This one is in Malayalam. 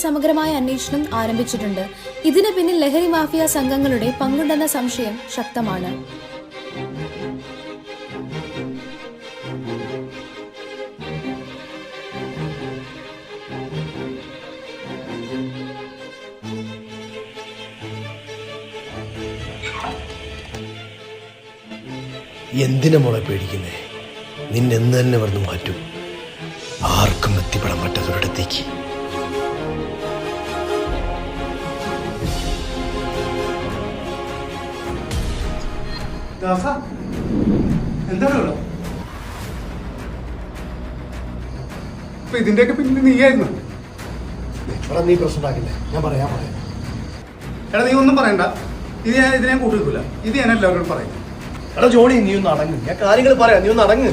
സമഗ്രമായ അന്വേഷണം ആരംഭിച്ചിട്ടുണ്ട്. ഇതിന് പിന്നിൽ ലഹരി മാഫിയ സംഘങ്ങളുടെ പങ്കുണ്ടെന്ന സംശയം ശക്തമാണ്. എന്തിനാ മോളെ പേടിക്കുന്നേ? നിന്നെന്ന് തന്നെ വന്ന് മാറ്റും, ആർക്കും എത്തിപ്പെടാൻ പറ്റാത്തൊരിടത്തേക്ക്. എന്താണ് ഇതിന്റെയൊക്കെ പിന്നെ നീയായിരുന്നു? നീ പ്രശ്നം ഉണ്ടാക്കില്ലേ? ഞാൻ പറയാം. എടാ നീ ഒന്നും പറയണ്ട, ഇതിനെ കൂട്ടി വെക്കൂല. ഇത് ഞാൻ എല്ലാവരോടും പറയും. എടാ ജോണി, നീ ഒന്ന് അടങ്ങ്. ഞാൻ കാര്യങ്ങൾ പറയാം, നീ ഒന്ന് അടങ്ങ്.